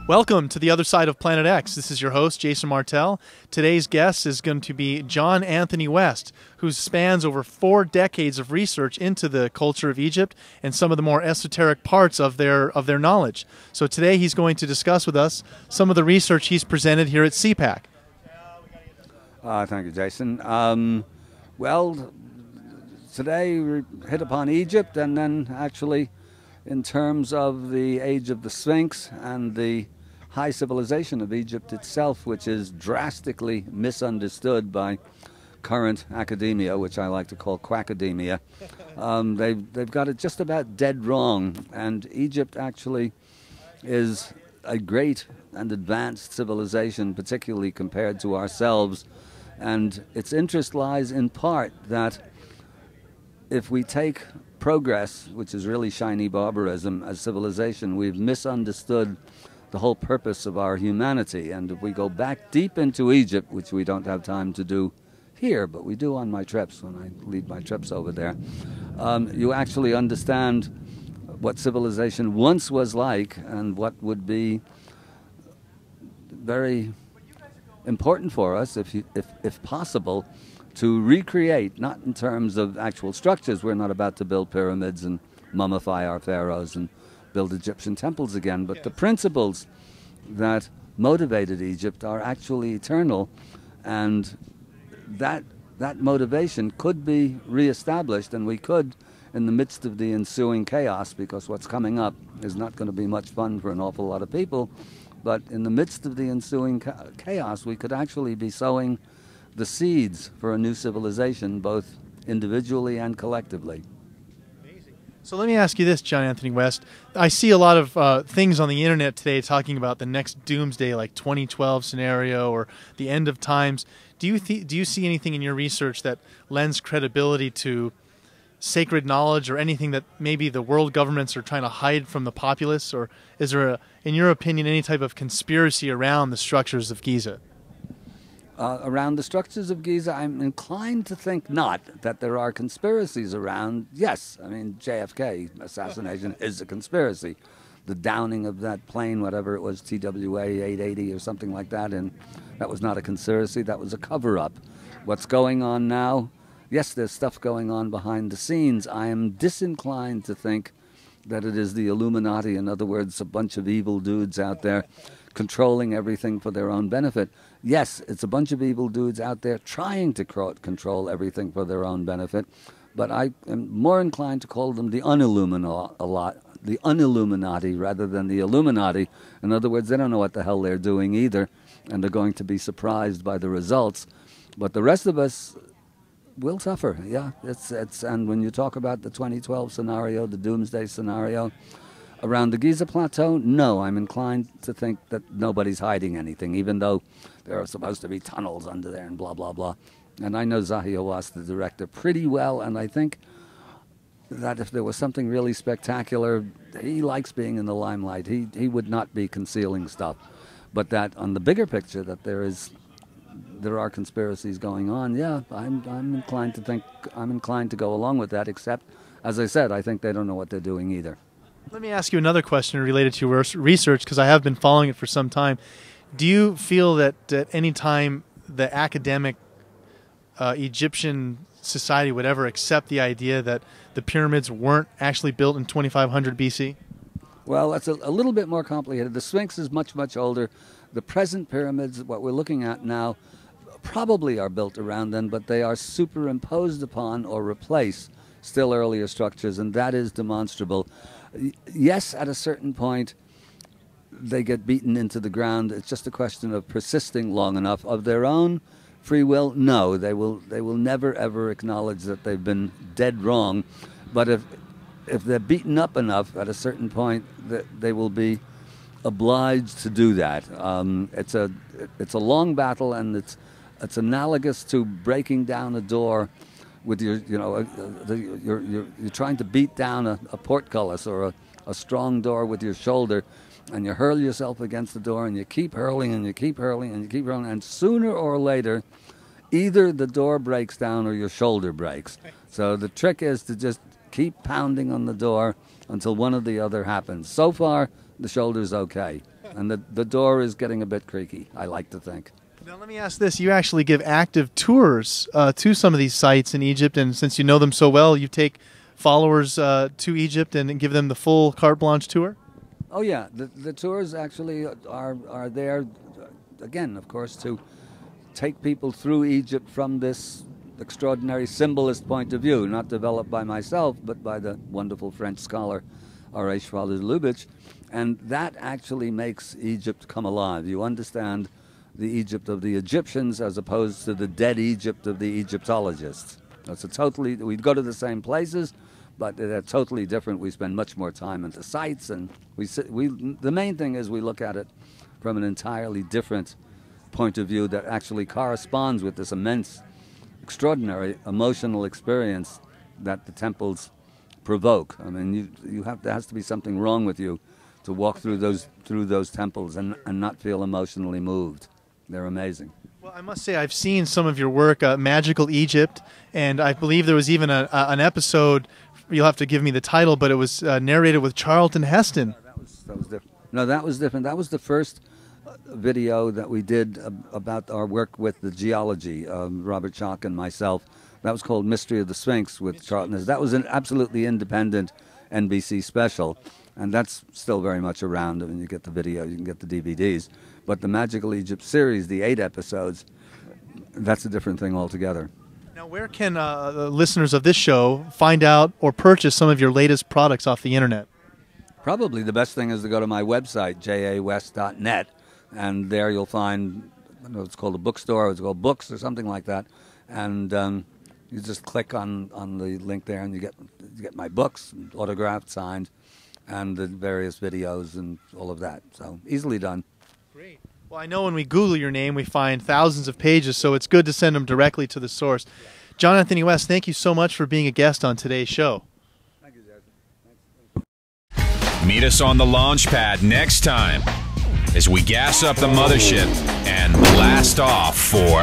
Welcome to the other side of Planet X. This is your host, Jason Martell. Today's guest is going to be John Anthony West, who spans over 4 decades of research into the culture of Egypt and some of the more esoteric parts of their knowledge. So today he's going to discuss with us some of the research he's presented here at CPAK. Thank you, Jason. Well, today we hit upon Egypt, and then actually in terms of the age of the Sphinx and the high civilization of Egypt itself, which is drastically misunderstood by current academia, which I like to call quackademia. They've got it just about dead wrong, and Egypt actually is a great and advanced civilization, particularly compared to ourselves, and its interest lies in part that if we take progress, which is really shiny barbarism, as civilization, we've misunderstood the whole purpose of our humanity. And if we go back deep into Egypt, which we don't have time to do here, but we do on my trips, when I lead my trips over there, you actually understand what civilization once was like and what would be very important for us, if possible, to recreate, not in terms of actual structures. We're not about to build pyramids and mummify our pharaohs and build Egyptian temples again, but the principles that motivated Egypt are actually eternal, and that motivation could be reestablished, and we could, in the midst of the ensuing chaos, because what's coming up is not going to be much fun for an awful lot of people, but in the midst of the ensuing chaos, we could actually be sowing the seeds for a new civilization, both individually and collectively. So let me ask you this, John Anthony West. I see a lot of things on the internet today talking about the next doomsday, like 2012 scenario or the end of times. Do you see anything in your research that lends credibility to sacred knowledge or anything that maybe the world governments are trying to hide from the populace? Or is there, in your opinion, any type of conspiracy around the structures of Giza? Around the structures of Giza, I'm inclined to think not, that there are conspiracies around. Yes, I mean, JFK assassination is a conspiracy. The downing of that plane, whatever it was, TWA 880 or something like that, and that was not a conspiracy, that was a cover-up. What's going on now? Yes, there's stuff going on behind the scenes. I am disinclined to think that it is the Illuminati, in other words, a bunch of evil dudes out there controlling everything for their own benefit. Yes, it's a bunch of evil dudes out there trying to control everything for their own benefit, but I am more inclined to call them the unilluminati rather than the Illuminati. In other words, they don't know what the hell they're doing either, and they're going to be surprised by the results. But the rest of us will suffer. Yeah, and when you talk about the 2012 scenario, the doomsday scenario, around the Giza Plateau, no, I'm inclined to think that nobody's hiding anything, even though there are supposed to be tunnels under there and blah, blah, blah. And I know Zahi Hawass, the director, pretty well, and I think that if there was something really spectacular, he likes being in the limelight. He would not be concealing stuff. But that on the bigger picture, that there are conspiracies going on, yeah, I'm inclined to think, I'm inclined to go along with that, except, as I said, I think they don't know what they're doing either. Let me ask you another question related to your research, because I have been following it for some time. Do you feel that at any time the academic Egyptian society would ever accept the idea that the pyramids weren't actually built in 2500 BC? Well, that's a little bit more complicated. The Sphinx is much, much older. The present pyramids, what we're looking at now, probably are built around then, but they are superimposed upon or replace still earlier structures, and that is demonstrable. Yes, at a certain point, they get beaten into the ground. It's just a question of persisting long enough. Of their own free will, no, they will never ever acknowledge that they've been dead wrong. But if they're beaten up enough at a certain point, they will be obliged to do that. It's a long battle, and it's analogous to breaking down a door with your, you're trying to beat down a portcullis or a strong door with your shoulder, and you hurl yourself against the door, and you keep hurling, and you keep hurling, and you keep hurling, and sooner or later, either the door breaks down or your shoulder breaks. So the trick is to just keep pounding on the door until one or the other happens. So far, the shoulder's okay. And the door is getting a bit creaky, I like to think. Now let me ask this. You actually give active tours to some of these sites in Egypt, and since you know them so well, you take followers to Egypt and give them the full carte blanche tour? Oh yeah, the tours actually are there, again, of course, to take people through Egypt from this extraordinary symbolist point of view, not developed by myself, but by the wonderful French scholar R.A. Schwaller-Lubitsch. And that actually makes Egypt come alive. You understand the Egypt of the Egyptians as opposed to the dead Egypt of the Egyptologists. It's a totally, we go to the same places, but they're totally different. We spend much more time at the sites, and the main thing is we look at it from an entirely different point of view that actually corresponds with this immense, extraordinary emotional experience that the temples provoke. I mean, there has to be something wrong with you to walk through those temples and not feel emotionally moved. They're amazing. Well, I must say I've seen some of your work, Magical Egypt, and I believe there was even an episode. You'll have to give me the title, but it was narrated with Charlton Heston. That was different. No, that was different. That was the first video that we did about our work with the geology, Robert Schock and myself. That was called Mystery of the Sphinx with Charlton Heston. That was an absolutely independent NBC special, and that's still very much around. I mean, you get the video, you can get the DVDs. But the Magical Egypt series, the 8 episodes, that's a different thing altogether. Now, where can the listeners of this show find out or purchase some of your latest products off the internet? Probably the best thing is to go to my website, jawest.net, and there you'll find, I don't know, it's called a bookstore, it's called Books or something like that, and you just click on the link there, and you get my books, autographed, signed, and the various videos and all of that. So easily done. Great. Well, I know when we Google your name, we find thousands of pages, so it's good to send them directly to the source. John Anthony West, thank you so much for being a guest on today's show. Thank you, Jason. Meet us on the launch pad next time as we gas up the mothership and blast off for